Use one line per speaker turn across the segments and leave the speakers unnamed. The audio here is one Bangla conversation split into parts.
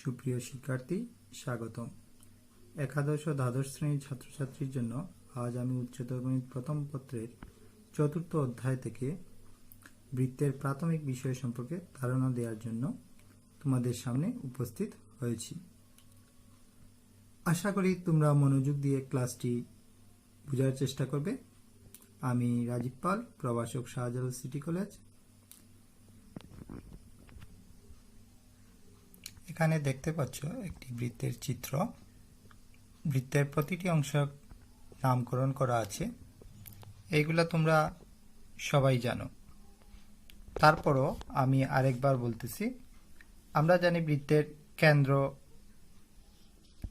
সুপ্রিয় শিক্ষার্থী, স্বাগতম। একাদশ ও দ্বাদশ শ্রেণীর ছাত্রছাত্রীর জন্য আজ আমি উচ্চতর গণিত প্রথম পত্রের চতুর্থ অধ্যায় থেকে বৃত্তের প্রাথমিক বিষয় সম্পর্কে ধারণা দেওয়ার জন্য তোমাদের সামনে উপস্থিত হয়েছি। আশা করি তোমরা মনোযোগ দিয়ে ক্লাসটি বোঝার চেষ্টা করবে। আমি রাজীব পাল, প্রভাষক শাহজালাল সিটি কলেজ। এখানে দেখতে পাচ্ছ একটি বৃত্তের চিত্র। বৃত্তের প্রতিটি অংশ নামকরণ করা আছে, এইগুলা তোমরা সবাই জানো। তারপরও আমি আরেকবার বলতেছি, আমরা জানি বৃত্তের কেন্দ্র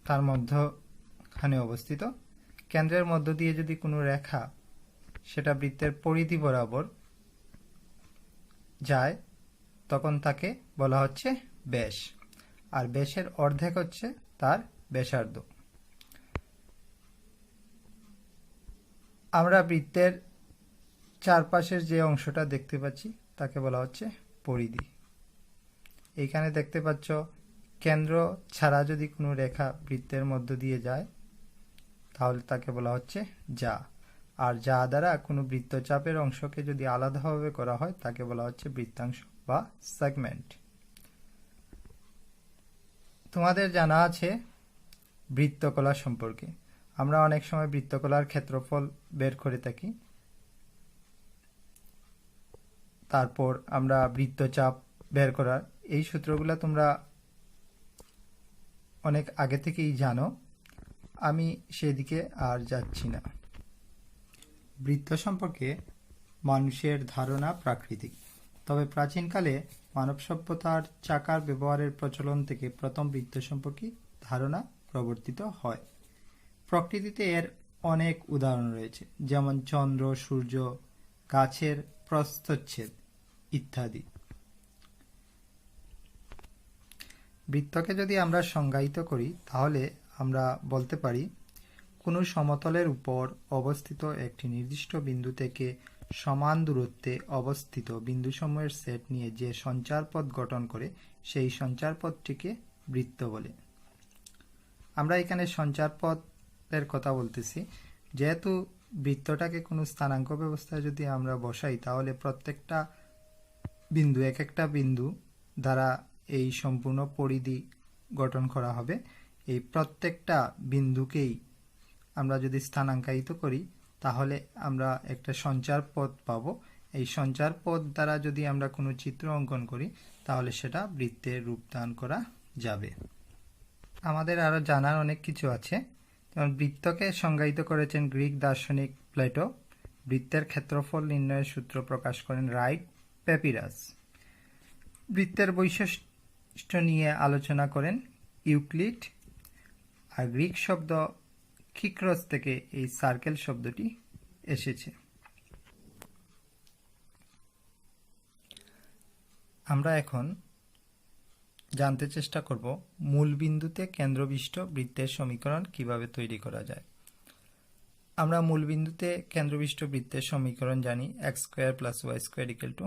তার মধ্যখানে অবস্থিত। কেন্দ্রের মধ্য দিয়ে যদি কোনো রেখা সেটা বৃত্তের পরিধি বরাবর যায়, তখন তাকে বলা হচ্ছে ব্যাস। আর ব্যাসের অর্ধেক হচ্ছে তার ব্যাসার্ধ। আমরা বৃত্তের চারপাশের যে অংশটা দেখতে পাচ্ছি তাকে বলা হচ্ছে পরিধি। এইখানে দেখতে পাচ্ছ কেন্দ্র ছাড়া যদি কোনো রেখা বৃত্তের মধ্য দিয়ে যায় তাহলে তাকে বলা হচ্ছে যা। আর যা দ্বারা কোনো বৃত্তচাপের অংশকে যদি আলাদাভাবে করা হয় তাকে বলা হচ্ছে বৃত্তাংশ বা সেগমেন্ট। তোমাদের জানা আছে বৃত্তকলা সম্পর্কে। আমরা অনেক সময় বৃত্তকলার ক্ষেত্রফল বের করে থাকি, তারপর আমরা বৃত্তচাপ বের করার এই সূত্রগুলো তোমরা অনেক আগে থেকেই জানো, আমি সেদিকে আর যাচ্ছি না। বৃত্ত সম্পর্কে মানুষের ধারণা প্রাকৃতিক, তবে প্রাচীনকালে মানব সভ্যতার চাকার ব্যবহারের প্রচলন থেকে প্রথম বৃত্ত সম্পর্কে ধারণা প্রবর্তিত হয়। প্রকৃতিতে এর অনেক উদাহরণ রয়েছে, যেমন চন্দ্র, সূর্য, গাছের প্রস্থচ্ছেদ ইত্যাদি। বৃত্তকে যদি আমরা সংজ্ঞায়িত করি তাহলে আমরা বলতে পারি কোনো সমতলের উপর অবস্থিত একটি নির্দিষ্ট বিন্দু থেকে সমান দূরত্বে অবস্থিত বিন্দুসমূহের সেট নিয়ে যে সঞ্চারপথ গঠন করে সেই সঞ্চারপথটিকে বৃত্ত বলে। আমরা এখানে সঞ্চারপথের কথা বলতেছি, যেহেতু বৃত্তটাকে কোনো স্থানাঙ্ক ব্যবস্থায় যদি আমরা বসাই তাহলে প্রত্যেকটা বিন্দু এক একটা বিন্দু দ্বারা এই সম্পূর্ণ পরিধি গঠন করা হবে। এই প্রত্যেকটা বিন্দুকেই আমরা যদি স্থানাঙ্কায়িত করি তাহলে আমরা একটা সঞ্চার পথ পাবো। এই সঞ্চার পথ দ্বারা যদি আমরা কোনো চিত্র অঙ্কন করি তাহলে সেটা বৃত্তের রূপদান করা যাবে। আমাদের আরো জানার অনেক কিছু আছে, যেমন বৃত্তকে সংজ্ঞায়িত করেছেন গ্রিক দার্শনিক প্লেটো। বৃত্তের ক্ষেত্রফল নির্ণয়ের সূত্র প্রকাশ করেন রাইট প্যাপিরাস। বৃত্তের বৈশিষ্ট্য নিয়ে আলোচনা করেন ইউক্লিড। আর গ্রিক শব্দ খিক্রস থেকে এই সার্কেল শব্দটি এসেছে। আমরা এখন জানতে চেষ্টা করব মূল বিন্দুতে কেন্দ্রবিষ্ট বৃত্তের সমীকরণ কিভাবে তৈরি করা যায়। আমরা মূল বিন্দুতে কেন্দ্রবিষ্ট বৃত্তের সমীকরণ জানি, x square plus y square equal to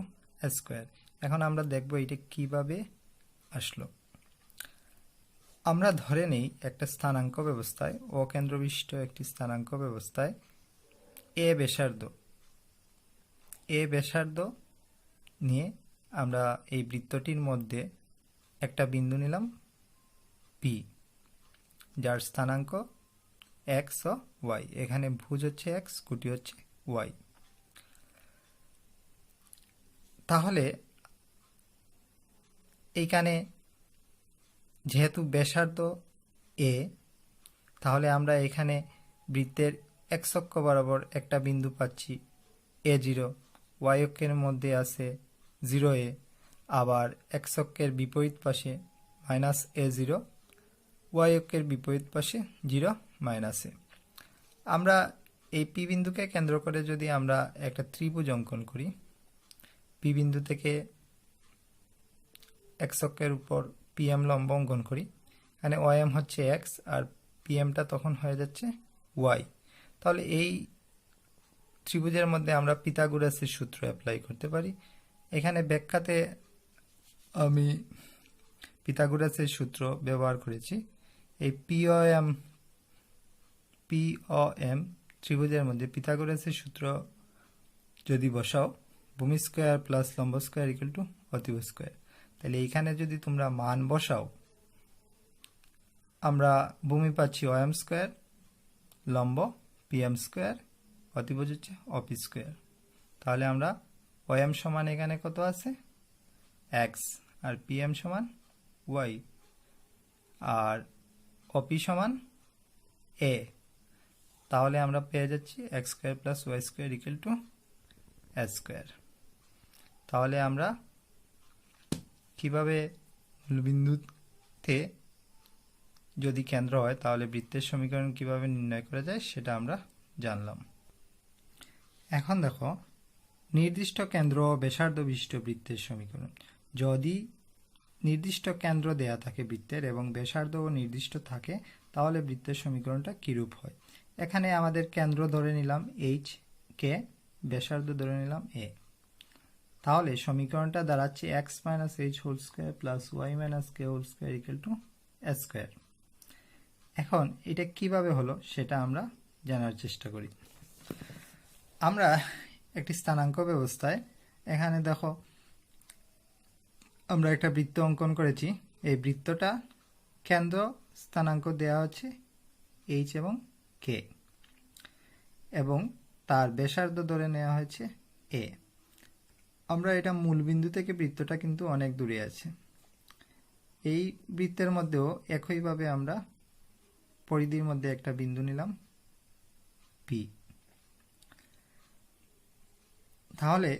s square. এখন আমরা দেখব এটা কিভাবে আসলো। আমরা ধরে নেই একটা স্থানাঙ্ক ব্যবস্থায়, অকেন্দ্রবিষ্ট একটি স্থানাঙ্ক ব্যবস্থায় এ ব্যাসার্ধ নিয়ে আমরা এই বৃত্তটির মধ্যে একটা বিন্দু নিলাম P, যার স্থানাঙ্ক x ও y। এখানে ভুজ হচ্ছে x, কুটি হচ্ছে y। তাহলে এইখানে যেহেতু ব্যাসার্ধ a, তাহলে আমরা এখানে বৃত্তের x অক্ষ বরাবর একটা বিন্দু পাচ্ছি a0, y অক্ষের মধ্যে আছে 0a, আবার x অক্ষের বিপরীত পাশে -a0, y অক্ষের বিপরীত পাশে 0 -a। আমরা এই P বিন্দুকে কেন্দ্র করে যদি আমরা একটা ত্রিভুজ অঙ্কন করি, P বিন্দু থেকে x অক্ষের উপর PM লম্ব অঙ্কন করি, এখানে OM হচ্ছে x আর PMটা তখন হয়ে যাচ্ছে y। তাহলে এই ত্রিভুজের মধ্যে আমরা পিথাগোরাসের সূত্র অ্যাপ্লাই করতে পারি। এখানে ব্যাখ্যাতে আমি পিথাগোরাসের সূত্র ব্যবহার করেছি। এই পিওএম ত্রিভুজের মধ্যে পিথাগোরাসের সূত্র যদি বসাও, ভূমি স্কোয়ার প্লাস লম্ব স্কোয়ার ইকুয়াল টু অতিভ স্কোয়ার, তাহলে এইখানে যদি তোমরা মান বসাও, আমরা ভূমি পাচ্ছি ওএম স্কোয়ার, লম্ব পিএম স্কোয়ার, অতিভুজ হচ্ছে অপি স্কোয়ার। তাহলে আমরা ওএম সমান এখানে কত আছে এক্স, আর পিএম সমান ওয়াই, আর অপি সমান এ। তাহলে আমরা পেয়ে যাচ্ছি X square plus Y square equal to A square. তাহলে আমরা কিভাবে মূলবিন্দুতে যদি কেন্দ্র হয় তাহলে বৃত্তের সমীকরণ কিভাবে নির্ণয় করা যায় সেটা আমরা জানলাম। এখন দেখো নির্দিষ্ট কেন্দ্র ও ব্যাসার্ধ বিশিষ্ট বৃত্তের সমীকরণ। যদি নির্দিষ্ট কেন্দ্র দেয়া থাকে বৃত্তের এবং ব্যাসার্ধও নির্দিষ্ট থাকে তাহলে বৃত্তের সমীকরণটা কিরূপ হয়। এখানে আমাদের কেন্দ্র ধরে নিলাম এইচ কে, ব্যাসার্ধ ধরে নিলাম এ। তাহলে সমীকরণটা দাঁড়াচ্ছে X minus H whole square plus Y minus K whole square equal to A square. এখন এটা কিভাবে হলো সেটা আমরা জানার চেষ্টা করি। আমরা একটি স্থানাঙ্ক ব্যবস্থায় এখানে দেখো আমরা একটা বৃত্ত অঙ্কন করেছি। এই বৃত্তটা কেন্দ্র স্থানাঙ্ক দেওয়া হচ্ছে এইচ এবং কে, এবং তার ব্যাসার্ধ ধরে নেওয়া হয়েছে এ। আমরা এটা মূলবিন্দু থেকে বৃত্তটা কিন্তু অনেক দূরে আছে। এই বৃত্তের মধ্যেও একইভাবে আমরা পরিধির মধ্যে একটা বিন্দু নিলাম পি। তাহলে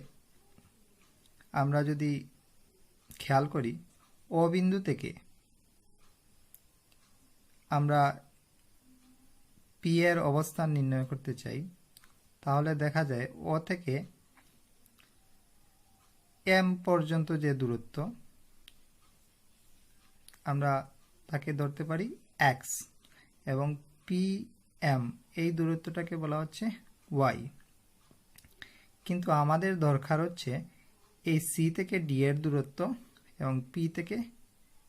আমরা যদি খেয়াল করি ও বিন্দু থেকে আমরা পি এর অবস্থান নির্ণয় করতে চাই, তাহলে দেখা যায় ও থেকে এম পর্যন্ত যে দূরত্ব আমরা তাকে ধরতে পারি এক্স, এবং পি এম এই দূরত্বটাকে বলা হচ্ছে ওয়াই। কিন্তু আমাদের দরকার হচ্ছে এই সি থেকে ডি এর দূরত্ব এবং পি থেকে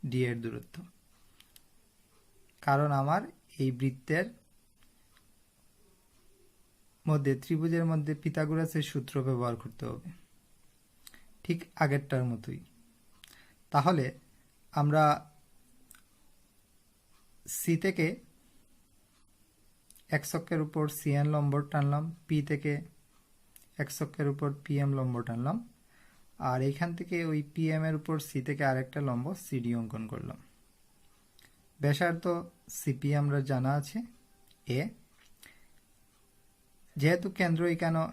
ডি এর দূরত্ব, কারণ আমার এই বৃত্তের মধ্যে ত্রিভুজের মধ্যে পিথাগোরাসের সূত্র ব্যবহার করতে হবে, ঠিক আগেরটার মতোই। তাহলে আমরা সি থেকে এক্স অক্ষের উপর সিএন লম্ব টানলাম, পি থেকে এক্স অক্ষের উপর পিএম লম্ব টানলাম, আর এইখান থেকে ওই পিএম এর উপর সি থেকে আরেকটা লম্ব সিডি অঙ্কন করলাম। ব্যাসার্ধ সিপি আমরা জানা আছে এ। যেহেতু কেন্দ্র এখানে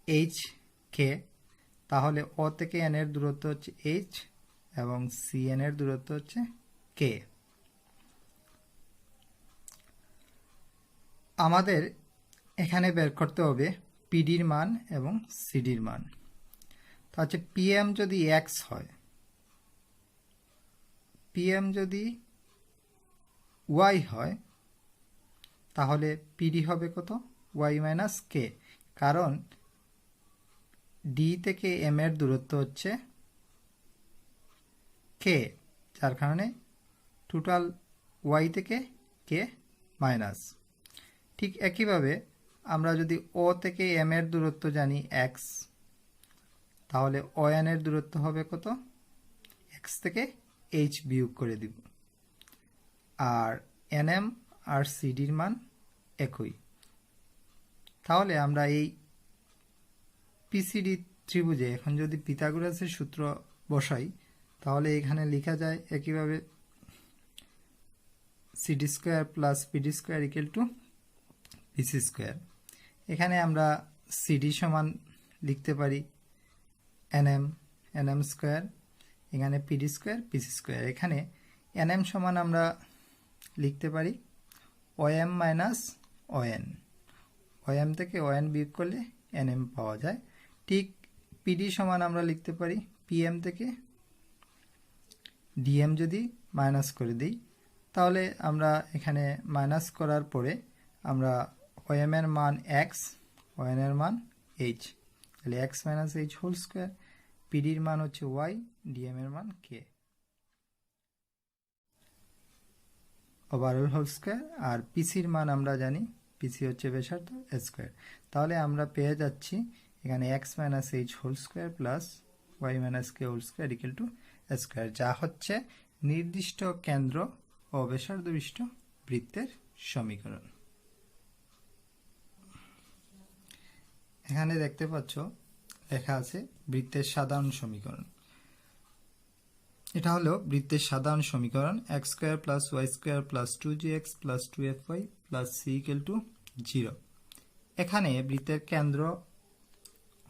এইচ কে, তাহলে ও থেকে এন এর দূরত্ব হচ্ছে এইচ এবং সি এন এর দূরত্ব হচ্ছে কে। আমাদের এখানে বের করতে হবে পিডির মান এবং সিডির মান। তা হচ্ছে পিএম যদি এক্স হয়, পিএম যদি ওয়াই হয়, তাহলে পিডি হবে কত ওয়াই মাইনাস কে, কারণ ডি থেকে এম এর দূরত্ব হচ্ছে কে, যার কারণে টোটাল ওয়াই থেকে কে মাইনাস। ঠিক একইভাবে আমরা যদি ও থেকে এম এর দূরত্ব জানি এক্স, তাহলে ও এন এর দূরত্ব হবে কত এক্স থেকে এইচ বিয়োগ করে দিব, আর এন এম আর সিডির মান একই। তাহলে আমরা এই পিসিডি ত্রিভুজে এখন যদি পিথাগোরাসের সূত্র বসাই, তাহলে এখানে লেখা যায় একইভাবে CD square plus PD square equal two পিসি স্কোয়ার। এখানে আমরা সিডি সমান লিখতে পারি এনএম স্কোয়ার, এখানে পিডি স্কোয়ার পিসি স্কোয়ার। এখানে এনএম সমান আমরা লিখতে পারি ওএম মাইনাস ওএন, ওএম থেকে ওএন বিয়োগ করলে এনএম পাওয়া যায়। ঠিক পিডি সমান আমরা লিখতে পারি পিএম থেকে ডিএম যদি মাইনাস করে দিই, তাহলে আমরা এখানে মাইনাস করার পরে আমরা ওএম এর মান এক্স, ওএন এর মান এইচ, তাহলে x minus H whole square, পিডির মান হচ্ছে ওয়াই, ডিএম এর মান কে। ওভারঅল হোল স্কোয়ার, আর পিসির মান আমরা জানি পিসি হচ্ছে ব্যাসার্ধ স্কোয়ার। তাহলে আমরা পেয়ে যাচ্ছি এখানে x minus H whole square plus Y minus K whole square equal to square, যা হচ্ছে নির্দিষ্ট কেন্দ্র ও ব্যাসার্ধ বিশিষ্ট বৃত্তের সমীকরণ। এখানে দেখতে পাচ্ছ লেখা আছে বৃত্তের সাধারণ সমীকরণ। এটা হলো বৃত্তের সাধারণ সমীকরণ, X square plus Y square plus 2gx plus 2fy plus c equal to 0। এখানে বৃত্তের কেন্দ্র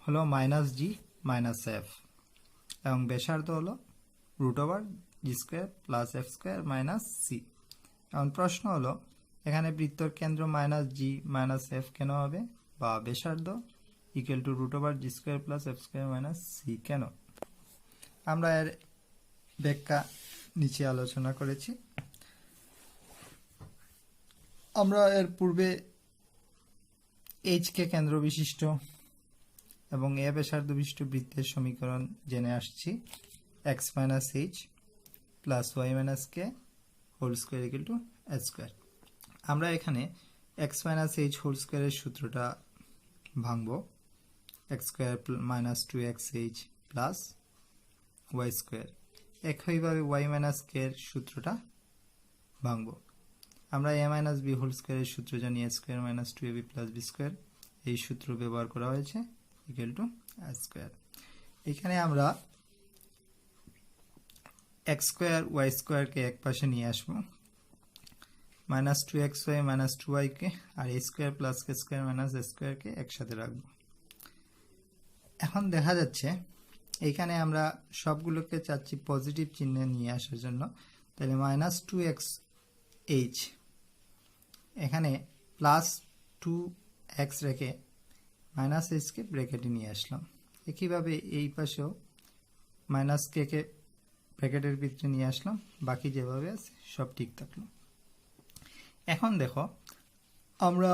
হলো মাইনাস জি মাইনাস এফ এবং ব্যাসার্ধ হলো রুট ওভার জি square plus F square minus c. এখন প্রশ্ন হলো এখানে বৃত্তের কেন্দ্র মাইনাস জি মাইনাস এফ কেন হবে, বা ব্যাসার্ধ equal to root over G square plus F square minus C কেন? আমরা এর ব্যাখ্যা নিচে আলোচনা করেছি। আমরা এর পূর্বে এইচ কে কেন্দ্র বিশিষ্ট এবং এ ব্যাসার্ধ বিশিষ্ট বৃত্তের সমীকরণ জেনে আসছি, x minus h plus Y minus K whole square equal to square. আমরা এখানে এক্স মাইনাস এইচ হোল স্কোয়ারের সূত্রটা ভাঙব, x square minus 2xh plus Y square. একইভাবে ওয়াই মাইনাস কে এর সূত্রটা ভাঙব। আমরা এ মাইনাস বি হোল স্কোয়ারের সূত্র জানি, a square minus 2ab plus b square, এই সূত্র ব্যবহার করা হয়েছে ইকুয়াল টু স্কোয়ার। এখানে আমরা এক্স স্কোয়ার ওয়াই স্কোয়ারকে এক পাশে নিয়ে আসবো, মাইনাস 2xy মাইনাস 2y কে আর এ স্কোয়ার প্লাস কে স্কোয়ার মাইনাস এ স্কোয়ারকে একসাথে রাখবো। এখন দেখা যাচ্ছে এইখানে আমরা সবগুলোকে চাচ্ছি পজিটিভ চিহ্নে নিয়ে আসার জন্য, তাহলে মাইনাস 2xh এখানে প্লাস 2x রেখে মাইনাস এইচকে ব্র্যাকেটে নিয়ে আসলাম। একইভাবে এই পাশেও মাইনাস কে কে ব্র্যাকেটের ভিতরে নিয়ে আসলাম, বাকি যেভাবে আছে সব ঠিক থাকলো। এখন দেখো আমরা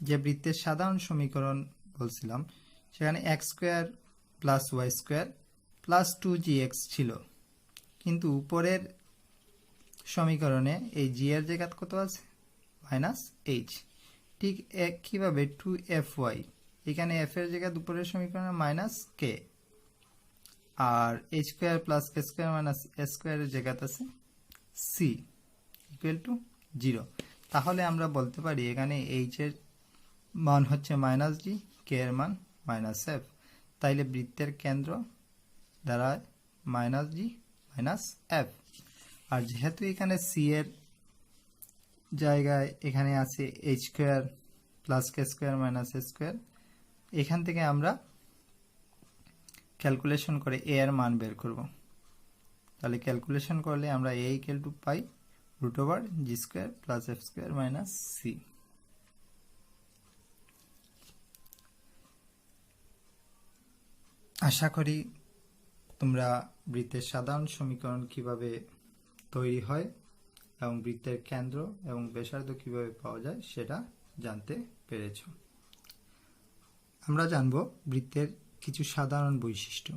যে বৃত্তের সাধারণ সমীকরণ বলছিলাম সেখানে X square plus Y square plus 2gx ছিল, কিন্তু উপরের সমীকরণে এই জি এর জায়গা কত আছে, মাইনাস এইচ। ঠিক একইভাবে 2fy এখানে এফ এর জায়গা উপরের সমীকরণে মাইনাস কে, আর এইচ স্কোয়ার প্লাস কে স্কোয়ার মাইনাস এ স্কোয়ারের জায়গাতে আছে সি ইকুয়াল টু 0। তাহলে আমরা বলতে পারি এখানে এইচ এর মান হচ্ছে মাইনাস জি, কে এর মান মাইনাস এফ। তাইলে বৃত্তের কেন্দ্র দাঁড়ায় মাইনাস জি মাইনাস এফ। আর যেহেতু এখানে সি এর জায়গায় এখানে আছে এইচ স্কোয়ার প্লাস কে স্কোয়ার মাইনাস এ স্কোয়ার, এখান থেকে আমরা ক্যালকুলেশন করে এ এর মান বের করব। তাহলে ক্যালকুলেশন করলে আমরা এ ইকুয়াল টু পাই রুট ওভার জি square plus F square minus c. আশা করি তোমরা বৃত্তের সাধারণ সমীকরণ কিভাবে তৈরি হয় এবং বৃত্তের কেন্দ্র এবং ব্যাসার্ধ কিভাবে পাওয়া যায় সেটা জানতে পেরেছ। আমরা জানব বৃত্তের কিছু সাধারণ বৈশিষ্ট্য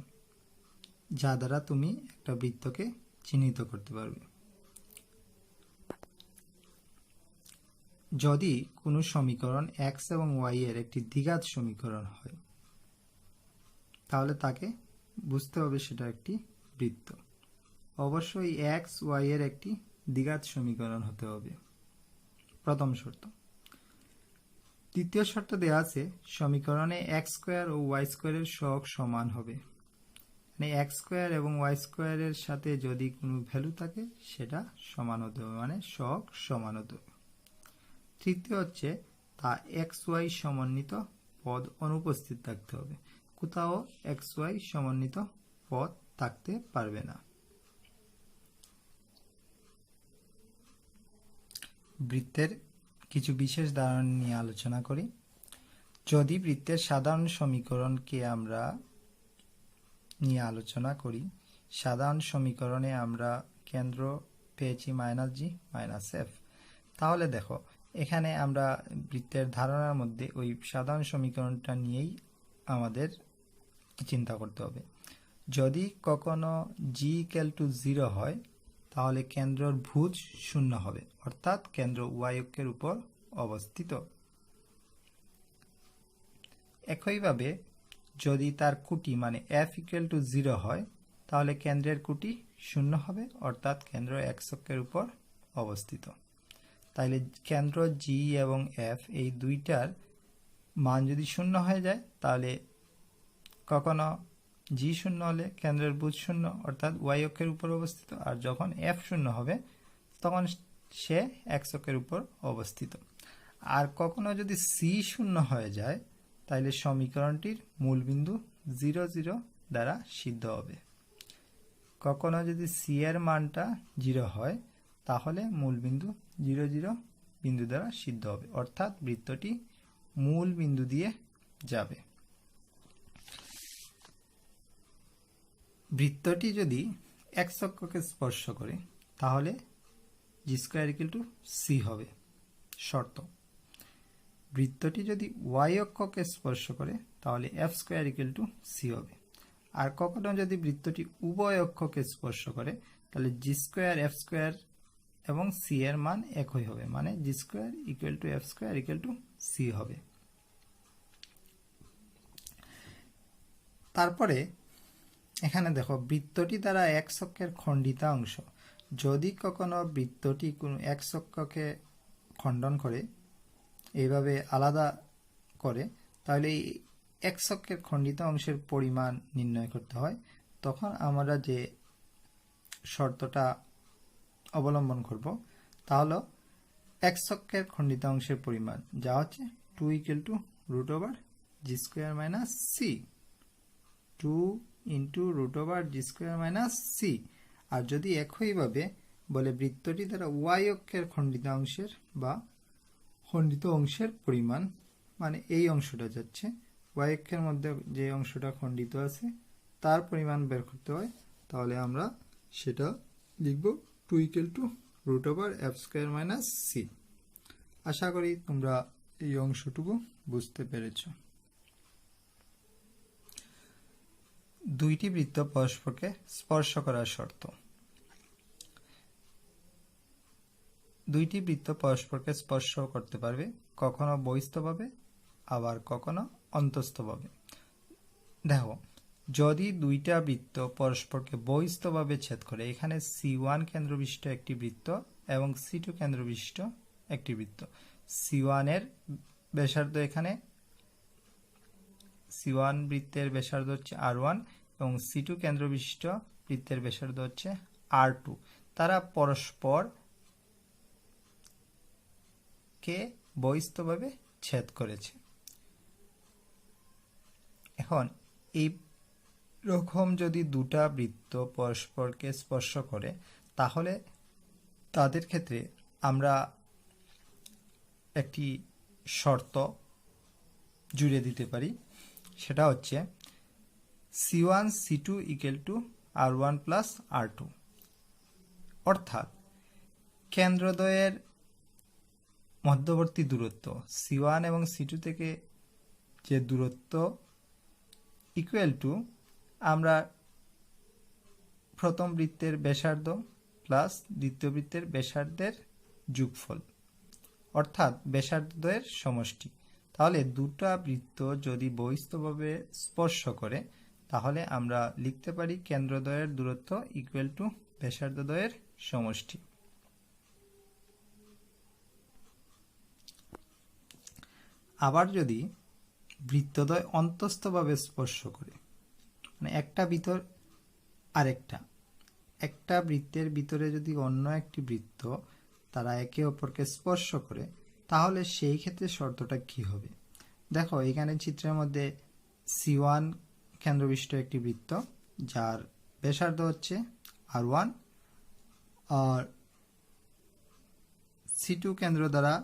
যা দ্বারা তুমি একটা বৃত্তকে চিহ্নিত করতে পারবে। যদি কোনো সমীকরণ এক্স এবং ওয়াই এর একটি দ্বিঘাত সমীকরণ হয় তাহলে তাকে বুঝতে হবে সেটা একটি বৃত্ত। অবশ্যই এক্স ওয়াই এর একটি দ্বিঘাত সমীকরণ হতে হবে, প্রথম শর্ত। দ্বিতীয় শর্ত দেওয়া আছে সমীকরণে এক্স স্কোয়ার ও ওয়াই স্কোয়ারের সহগ সমান হবে, মানে এক্স স্কোয়ার এবং ওয়াই স্কোয়ারের সাথে যদি কোনো ভ্যালু থাকে সেটা সমান হতে হবে, মানে সহগ সমান হতে হবে। তৃতীয় হচ্ছে তা এক্স ওয়াই সমন্বিত পদ অনুপস্থিত থাকতে হবে, কোথাও এক্স ওয়াই সমন্বিত পদ থাকতে পারবে না। বৃত্তের কিছু বিশেষ ধারণা নিয়ে আলোচনা করি। যদি বৃত্তের সাধারণ সমীকরণকে আমরা নিয়ে আলোচনা করি, সাধারণ সমীকরণে আমরা কেন্দ্র পেয়েছি মাইনাস জি মাইনাস এফ, তাহলে দেখো এখানে আমরা বৃত্তের ধারণার মধ্যে ওই সাধারণ সমীকরণটা নিয়েই আমাদের চিন্তা করতে হবে। যদি কখনো জি ইকুয়াল টু 0 হয় তাহলে কেন্দ্রর ভুজ শূন্য হবে, অর্থাৎ কেন্দ্র ওয়াই অক্ষের উপর অবস্থিত। একইভাবে যদি তার কুটি মানে f = 0 হয়, তাহলে কেন্দ্রের কুটি শূন্য হবে, অর্থাৎ কেন্দ্র x অক্ষের উপর অবস্থিত। তাইলে কেন্দ্র G এবং F এই দুইটার মান যদি শূন্য হয়ে যায়, তাহলে কখনো G শূন্য হলে কেন্দ্রের ভুজ শূন্য, অর্থাৎ y অক্ষের উপর অবস্থিত, আর যখন F শূন্য হবে তখন সে x অক্ষের উপর অবস্থিত। আর কখনো যদি C শূন্য হয়ে যায়, তাহলে সমীকরণটির মূলবিন্দু 0, 0 দ্বারা সিদ্ধ হবে। কখনো যদি C এর মানটা 0 হয়, তাহলে মূলবিন্দু 0, 0 বিন্দু দ্বারা সিদ্ধ হবে, অর্থাৎ বৃত্তটি মূল বিন্দু দিয়ে যাবে। বৃত্তটি যদি x অক্ষকে স্পর্শ করে, তাহলে g² = c হবে, শর্ত। বৃত্তটি যদি y অক্ষকে স্পর্শ করে, তাহলে f² = c হবে। আর কখনো যদি বৃত্তটি উভয় অক্ষকে স্পর্শ করে, তাহলে g² f² এবং c এর মান একই হবে, মানে g² = f² = c হবে। তারপরে এখানে দেখো, বৃত্তটি দ্বারা x অক্ষের খণ্ডিত অংশ, যদি কখনো বৃত্তটি কোনো x অক্ষকে খণ্ডন করে, এইভাবে আলাদা করে, তাহলে এই x অক্ষের খণ্ডিত অংশের পরিমাণ নির্ণয় করতে হয়। তখন আমরা যে শর্তটা অবলম্বন করব তা হলো x অক্ষের খণ্ডিত অংশের পরিমাণ, যা হচ্ছে 2 = √g² - c, 2 × √g² - c। আর যদি একইভাবে বলে বৃত্তটি দ্বারা y অক্ষের খণ্ডিত অংশের বা খণ্ডিত অংশের পরিমাণ, মানে এই অংশটা যাচ্ছে y অক্ষের মধ্যে যে অংশটা খণ্ডিত আছে তার পরিমাণ বের করতে হয়, তাহলে আমরা সেটা লিখব 2 = √f² - c। আশা করি তোমরা এই অংশটুকু বুঝতে পেরেছ। দুইটি বৃত্ত পরস্পরকে স্পর্শ করার শর্ত। দুইটি বৃত্ত পরস্পরকে স্পর্শ করতে পারবে, কখনো বহিস্থভাবে, আবার কখনো অন্তস্থভাবে। দেখো, যদি দুইটা বৃত্ত পরস্পরকে বহিস্থভাবে ছেদ করে, এখানে C1 কেন্দ্রবিশিষ্ট একটি বৃত্ত এবং C2 কেন্দ্রবিশিষ্ট একটি বৃত্ত। C1 এর ব্যাসার্ধ, এখানে C1 বৃত্তের ব্যাসার্ধ হচ্ছে R1 এবং C2 কেন্দ্রবিশিষ্ট বৃত্তের ব্যাসার্ধ হচ্ছে R2। তারা পরস্পর কে বহিস্থভাবে ছেদ করেছে। এখন এই রকম যদি দুটা বৃত্ত পরস্পরকে স্পর্শ করে, তাহলে তাদের ক্ষেত্রে আমরা একটি শর্ত জুড়ে দিতে পারি, সেটা হচ্ছে C1 C2 = R1 + R2, অর্থাৎ কেন্দ্রদ্বয়ের মধ্যবর্তী দূরত্ব C1 এবং C2 থেকে যে দূরত্ব = আমরা প্রথম বৃত্তের ব্যাসার্ধ প্লাস দ্বিতীয় বৃত্তের ব্যাসার্ধের যোগফল, অর্থাৎ ব্যাসার্ধদ্বয়ের সমষ্টি। তাহলে দুটা বৃত্ত যদি বহিস্থভাবে স্পর্শ করে, তাহলে আমরা লিখতে পারি কেন্দ্রদ্বয়ের দূরত্ব = ব্যাসার্ধদ্বয়ের সমষ্টি। আবার যদি বৃত্তদ্বয় অন্তস্থভাবে স্পর্শ করে, মানে একটা ভিতর আরেকটা, একটা বৃত্তের ভিতরে যদি অন্য একটি বৃত্ত তারা একে অপরকে স্পর্শ করে, তাহলে সেই ক্ষেত্রে শর্তটা কি হবে? দেখো, এখানে চিত্রের মধ্যে C1 কেন্দ্রবিশিষ্ট একটি বৃত্ত, যার ব্যাসার্ধ হচ্ছে R1, আর C2 কেন্দ্র দ্বারা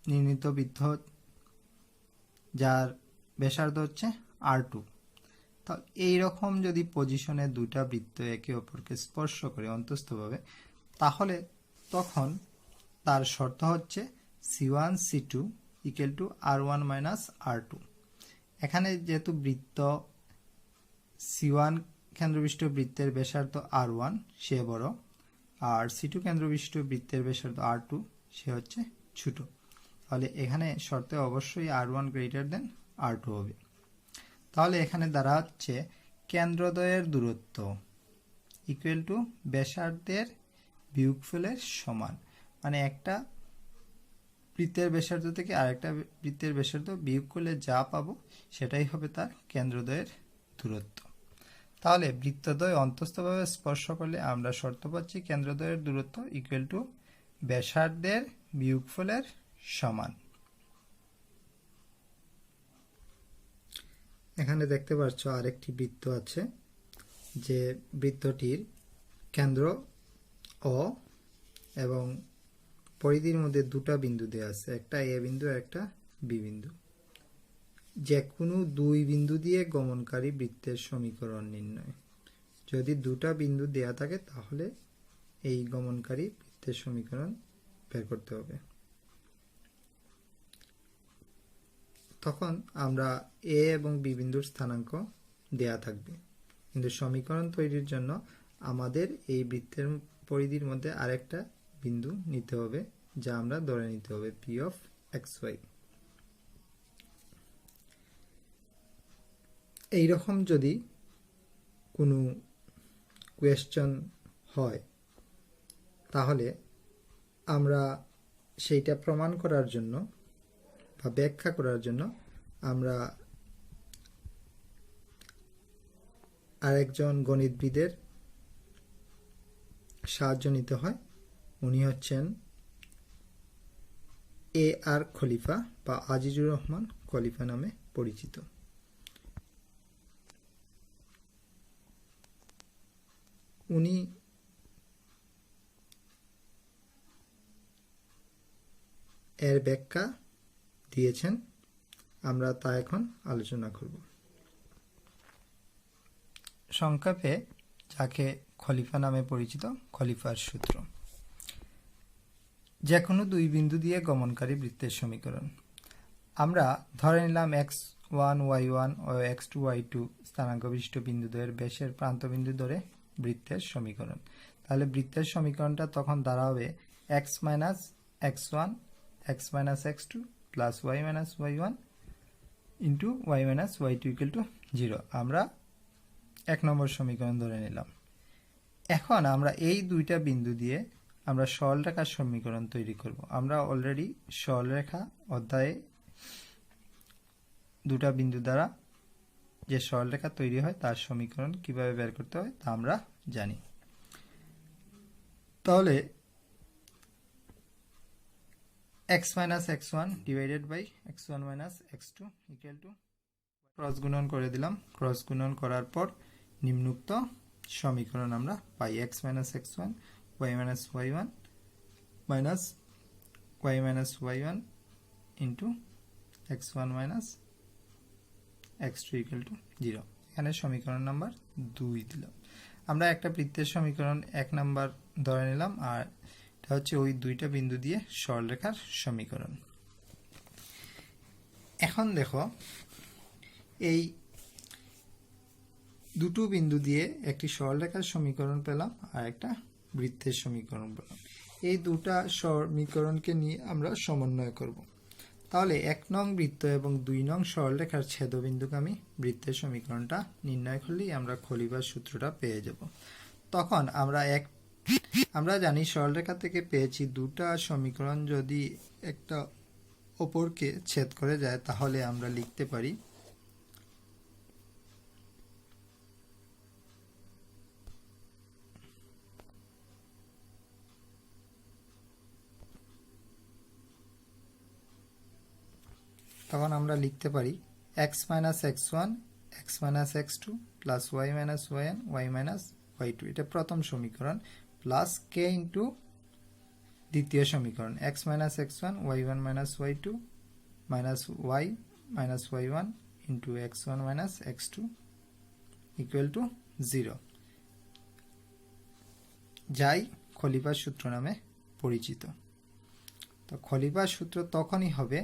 নির্মিত বৃত্ত, যার ব্যাসার্ধ হচ্ছে R2। তো এইরকম যদি পজিশনে দুটা বৃত্ত একে অপরকে স্পর্শ করে অন্তস্থভাবে, তাহলে তখন তার শর্ত হচ্ছে C1 C2 = R1 - R2। এখানে যেহেতু বৃত্ত C1 কেন্দ্রবিশিষ্ট বৃত্তের ব্যাসার্ধ R1 সে বড়, আর C2 কেন্দ্রবিশিষ্ট বৃত্তের ব্যাসার্ধ R2, সে হচ্ছে ছোট। তাহলে এখানে শর্তে অবশ্যই R1 গ্রেটার দেন R2 হবে। তাহলে এখানে দ্বারা হচ্ছে কেন্দ্রদ্বয়ের দূরত্ব ইকুয়াল টু ব্যাসার্ধের বিয়োগফলের সমান, মানে একটা বৃত্তের ব্যাসার্ধ থেকে আরেকটা বৃত্তের ব্যাসার্ধ বিয়োগ করলে যা পাবো সেটাই হবে তার কেন্দ্রদ্বয়ের দূরত্ব। তাহলে বৃত্তদ্বয় অন্তঃস্থভাবে স্পর্শ করলে আমরা শর্ত পাচ্ছি কেন্দ্রদ্বয়ের দূরত্ব ইকুয়াল টু ব্যাসার্ধের বিয়োগফলের সমান। এখানে দেখতে পাচ্ছ আরেকটি বৃত্ত আছে, যে বৃত্তটির কেন্দ্র O এবং পরিধির মধ্যে দুটা বিন্দু দেওয়া আছে, একটা A বিন্দু আর একটা B বিন্দু। যে কোনো দুই বিন্দু দিয়ে গমনকারী বৃত্তের সমীকরণ নির্ণয়। যদি দুটা বিন্দু দেয়া থাকে তাহলে এই গমনকারী বৃত্তের সমীকরণ বের করতে হবে। তখন আমরা A এবং B বিন্দুর স্থানাঙ্ক দেয়া থাকবে, কিন্তু সমীকরণ তৈরির জন্য আমাদের এই বৃত্তের পরিধির মধ্যে আরেকটা বিন্দু নিতে হবে, যা আমরা ধরে নিতে হবে P of xy। এইরকম যদি কোনো কোয়েশ্চন হয় তাহলে আমরা সেইটা প্রমাণ করার জন্য বা ব্যাখ্যা করার জন্য আমরা আরেকজন গণিতবিদের সাহায্য নিতে হয়। উনি হচ্ছেন A.R. খলিফা বা আজিজুর রহমান খলিফা নামে পরিচিত। উনি এর ব্যাখ্যা দিয়েছেন, আমরা তা এখন আলোচনা করব। সংক্ষেপে যাকে খলিফা নামে পরিচিত, খলিফার সূত্র। যে কোনো দুই বিন্দু দিয়ে গমনকারী বৃত্তের সমীকরণ। আমরা ধরে নিলাম x1 y1 ও x2 y2 স্থানাঙ্ক বিশিষ্ট বিন্দুদ্বয়ের ব্যাসের প্রান্তবিন্দু ধরে বৃত্তের সমীকরণ। তাহলে বৃত্তের সমীকরণটা তখন দাঁড়াবে x minus x1 x minus x2 plus y minus y1 into y minus y2 equal to 0। আমরা 1 নম্বর সমীকরণ ধরে নিলাম। এখন আমরা এই দুইটা বিন্দু দিয়ে আমরা সরলরেখার সমীকরণ তৈরি করব। আমরা অলরেডি সরলরেখা অধ্যায়ে দুটা বিন্দু দ্বারা যে সরলরেখা তৈরি হয় তার সমীকরণ কিভাবে বের করতে হয় তা আমরা জানি। তাহলে x minus x1 divided by x1 minus x2 equal to cross গুণন করে দিলাম। ক্রস গুণন করার পর নিম্নোক্ত সমীকরণ আমরা পাই x minus x1 y minus y1 minus y minus y1 into x1 minus x2 equal to 0। এখানে সমীকরণ নাম্বার 2 দিলাম। আমরা একটা বৃত্তের সমীকরণ 1 নাম্বার ধরে নিলাম, আর এটা হচ্ছে ওই দুইটা বিন্দু দিয়ে সরলরেখার সমীকরণ। এখন দেখো এই দুটো বিন্দু দিয়ে একটি সরলরেখার সমীকরণ পেলাম আর একটা বৃত্তের সমীকরণ পেলাম। এই দুটা সমীকরণকে নিয়ে আমরা সমন্বয় করব। তাহলে 1 নং বৃত্ত এবং 2 নং সরলরেখার ছেদবিন্দুগামী বৃত্তের সমীকরণটা নির্ণয় করলেই আমরা খলিফার সূত্রটা পেয়ে যাব। তখন আমরা জানি সরলরেখা থেকে পেয়েছি দুটা সমীকরণ যদি একটা অপরকে ছেদ করে যায় তাহলে আমরা লিখতে পারি x minus x1 x minus x2 plus y minus yn y minus y2, এটা প্রথম সমীকরণ, প্লাস k ইন্টু দ্বিতীয় সমীকরণ x minus x1 y1 minus y2 minus y minus y1 into x1 minus x2 equal to 0, যাই খলিফার সূত্র নামে পরিচিত। তো খলিফার সূত্র তখনই হবে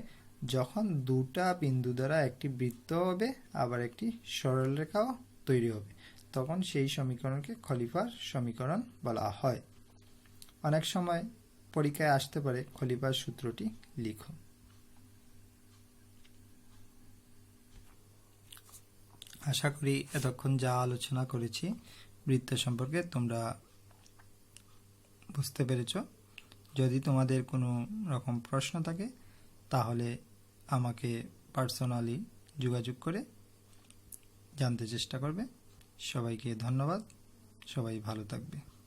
যখন দুটা বিন্দু দ্বারা একটি বৃত্ত হবে আবার একটি সরলরেখাও তৈরি হবে, তখন সেই সমীকরণকে খলিফার সমীকরণ বলা হয়। অনেক সময় পরীক্ষায় আসতে পারে খলিফার সূত্রটি লিখো। আশা করি এতক্ষণ যা আলোচনা করেছি বৃত্ত সম্পর্কে তোমরা বুঝতে পেরেছ। যদি তোমাদের কোনো রকম প্রশ্ন থাকে তাহলে আমাকে পার্সোনালি যোগাযোগ করে জানতে চেষ্টা করবে। সবাইকে ধন্যবাদ। সবাই ভালো থাকবে।